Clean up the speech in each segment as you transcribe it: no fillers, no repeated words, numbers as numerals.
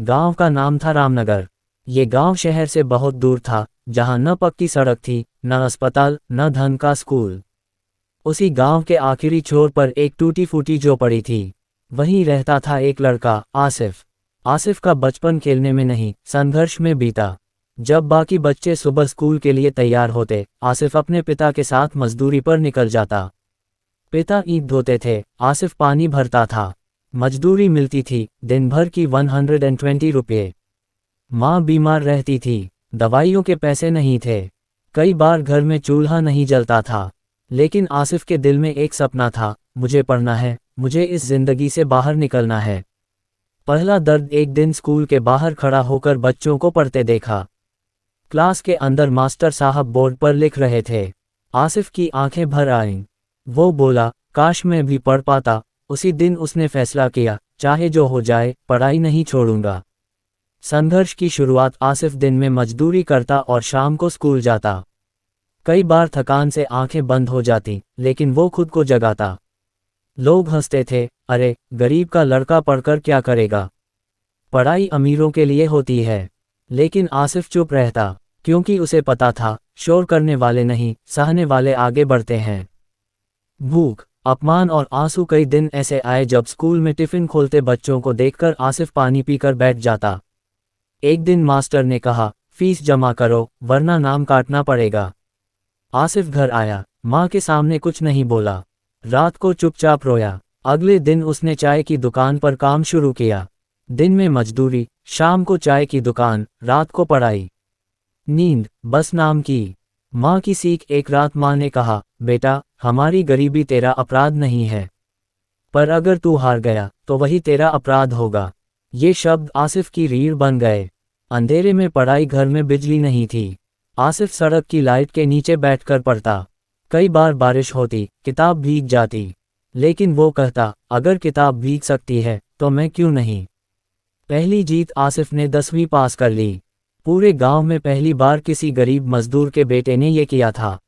गांव का नाम था रामनगर। ये गांव शहर से बहुत दूर था, जहां न पक्की सड़क थी, न अस्पताल, न धन का स्कूल। उसी गांव के आखिरी छोर पर एक टूटी फूटी झोपड़ी थी। वहीं रहता था एक लड़का, आसिफ। आसिफ का बचपन खेलने में नहीं, संघर्ष में बीता। जब बाकी बच्चे सुबह स्कूल के लिए तैयार होते, आसिफ अपने पिता के साथ मजदूरी पर निकल जाता। पिता ईंट धोते थे, आसिफ पानी भरता था। मजदूरी मिलती थी, दिन भर की 120 रुपये। माँ बीमार रहती थी, दवाइयों के पैसे नहीं थे। कई बार घर में चूल्हा नहीं जलता था। लेकिन आसिफ के दिल में एक सपना था, मुझे पढ़ना है, मुझे इस जिंदगी से बाहर निकलना है। पहला दर्द एक दिन स्कूल के बाहर खड़ा होकर बच्चों को पढ़ते देखा। क्लास के अंदर मास्टर साहब बोर्ड पर लिख रहे थे। आसिफ की आंखें भर आईं। वो बोला, काश मैं भी पढ़ पाता। उसी दिन उसने फैसला किया, चाहे जो हो जाए, पढ़ाई नहीं छोड़ूंगा। संघर्ष की शुरुआत, आसिफ दिन में मजदूरी करता और शाम को स्कूल जाता। कई बार थकान से आंखें बंद हो जाती, लेकिन वो खुद को जगाता। लोग हंसते थे, अरे गरीब का लड़का पढ़कर क्या करेगा, पढ़ाई अमीरों के लिए होती है। लेकिन आसिफ चुप रहता, क्योंकि उसे पता था, शोर करने वाले नहीं, सहने वाले आगे बढ़ते हैं। भूख, अपमान और आंसू, कई दिन ऐसे आए जब स्कूल में टिफिन खोलते बच्चों को देखकर आसिफ पानी पीकर बैठ जाता। एक दिन मास्टर ने कहा, फीस जमा करो, वरना नाम काटना पड़ेगा। आसिफ घर आया, माँ के सामने कुछ नहीं बोला। रात को चुपचाप रोया। अगले दिन उसने चाय की दुकान पर काम शुरू किया। दिन में मजदूरी, शाम को चाय की दुकान, रात को पढ़ाई। नींद बस नाम की। माँ की सीख, एक रात माँ ने कहा, बेटा हमारी गरीबी तेरा अपराध नहीं है, पर अगर तू हार गया तो वही तेरा अपराध होगा। ये शब्द आसिफ की रीढ़ बन गए। अंधेरे में पढ़ाई, घर में बिजली नहीं थी। आसिफ सड़क की लाइट के नीचे बैठकर पढ़ता। कई बार बारिश होती, किताब भीग जाती, लेकिन वो कहता, अगर किताब भीग सकती है तो मैं क्यों नहीं। पहली जीत, आसिफ ने 10वीं पास कर ली। पूरे गांव में पहली बार किसी गरीब मजदूर के बेटे ने ये किया था।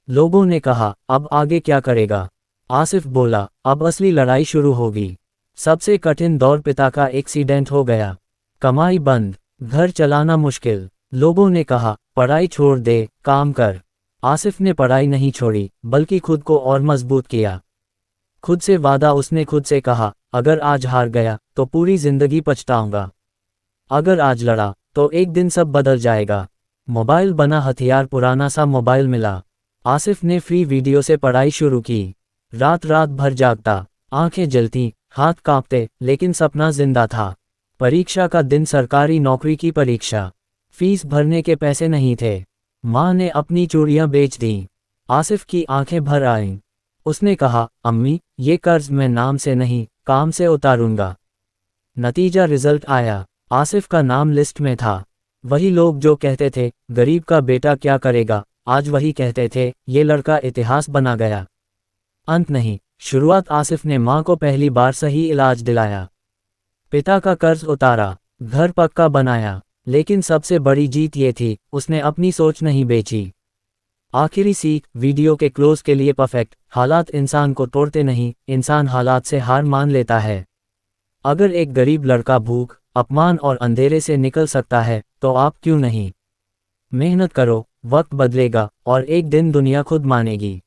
लोगों ने कहा, अब आगे क्या करेगा। आसिफ बोला, अब असली लड़ाई शुरू होगी। सबसे कठिन दौर, पिता का एक्सीडेंट हो गया, कमाई बंद, घर चलाना मुश्किल। लोगों ने कहा, पढ़ाई छोड़ दे, काम कर। आसिफ ने पढ़ाई नहीं छोड़ी, बल्कि खुद को और मजबूत किया। खुद से वादा, उसने खुद से कहा, अगर आज हार गया तो पूरी जिंदगी पछताऊंगा। अगर आज लड़ा तो एक दिन सब बदल जाएगा। मोबाइल बना हथियार, पुराना सा मोबाइल मिला। आसिफ ने फ्री वीडियो से पढ़ाई शुरू की। रात रात भर जागता, आंखें जलती, हाथ कांपते, लेकिन सपना जिंदा था। परीक्षा का दिन, सरकारी नौकरी की परीक्षा। फीस भरने के पैसे नहीं थे। माँ ने अपनी चूड़ियाँ बेच दी। आसिफ की आंखें भर आईं। उसने कहा, अम्मी ये कर्ज मैं नाम से नहीं, काम से उतारूंगा। नतीजा, रिजल्ट आया। आसिफ का नाम लिस्ट में था। वही लोग जो कहते थे, गरीब का बेटा क्या करेगा, आज वही कहते थे, ये लड़का इतिहास बना गया। अंत नहीं, शुरुआत, आसिफ ने माँ को पहली बार सही इलाज दिलाया। पिता का कर्ज उतारा, घर पक्का बनाया। लेकिन सबसे बड़ी जीत ये थी, उसने अपनी सोच नहीं बेची। आखिरी सीख, वीडियो के क्लोज के लिए परफेक्ट, हालात इंसान को तोड़ते नहीं, इंसान हालात से हार मान लेता है। अगर एक गरीब लड़का भूख, अपमान और अंधेरे से निकल सकता है, तो आप क्यों नहीं। मेहनत करो, वक्त बदलेगा और एक दिन दुनिया खुद मानेगी।